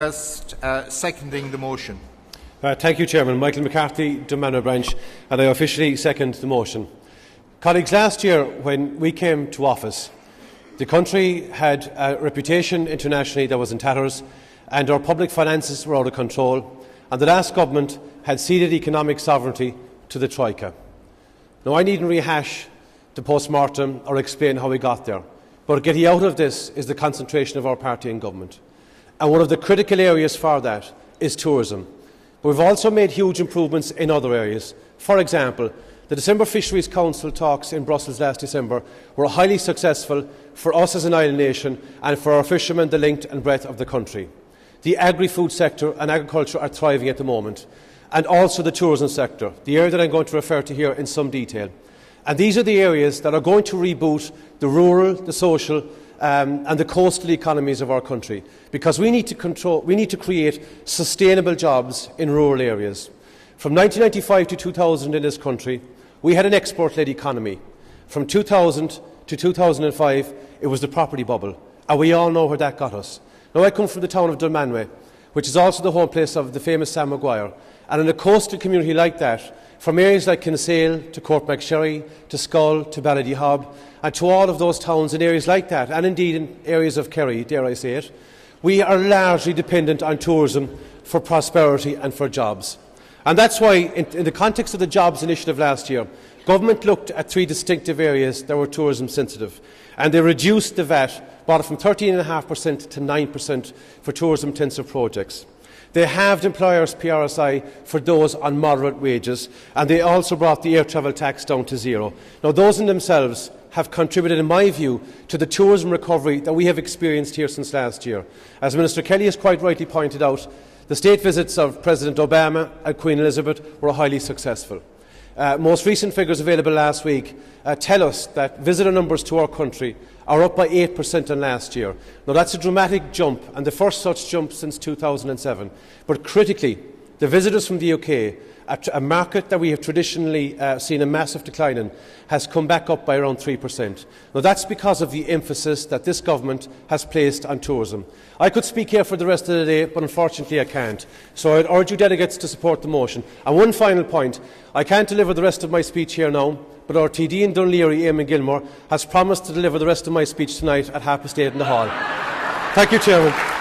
Seconding the motion. Thank you, Chairman. Michael McCarthy, Dunmanway Branch, and I officially second the motion. Colleagues, last year when we came to office, the country had a reputation internationally that was in tatters, and our public finances were out of control, and the last government had ceded economic sovereignty to the Troika. Now, I needn't rehash the post-mortem or explain how we got there, but getting out of this is the concentration of our party in government. And one of the critical areas for that is tourism. But we've also made huge improvements in other areas. For example, the December Fisheries Council talks in Brussels last December were highly successful for us as an island nation and for our fishermen, the length and breadth of the country. The agri-food sector and agriculture are thriving at the moment, and also the tourism sector, the area that I'm going to refer to here in some detail. And these are the areas that are going to reboot the rural, the social and the coastal economies of our country, because we need to create sustainable jobs in rural areas. From 1995 to 2000 in this country, we had an export-led economy. From 2000 to 2005, it was the property bubble, and we all know where that got us. Now, I come from the town of Dunmanway, which is also the home place of the famous Sam Maguire, and in a coastal community like that, from areas like Kinsale to Courtmacsherry to Schull to Ballydehob, and to all of those towns in areas like that, and indeed in areas of Kerry, dare I say it, we are largely dependent on tourism for prosperity and for jobs. And that's why, in the context of the Jobs Initiative last year, government looked at three distinctive areas that were tourism sensitive, and they reduced the VAT, brought it from 13.5% to 9% for tourism-intensive projects. They halved employers' PRSI for those on moderate wages, and they also brought the air travel tax down to zero. Now, those in themselves have contributed, in my view, to the tourism recovery that we have experienced here since last year. As Minister Kelly has quite rightly pointed out, the state visits of President Obama and Queen Elizabeth were highly successful. Most recent figures available last week tell us that visitor numbers to our country are up by 8% on last year. Now, that's a dramatic jump, and the first such jump since 2007. But critically, the visitors from the UK, a market that we have traditionally seen a massive decline in, has come back up by around 3%. Now, that's because of the emphasis that this government has placed on tourism. I could speak here for the rest of the day, but unfortunately I can't. So I would urge you delegates to support the motion. And one final point, I can't deliver the rest of my speech here now, but our TD in Dún Laoghaire, Eamon Gilmore, has promised to deliver the rest of my speech tonight at 8:30 in the hall. Thank you, Chairman.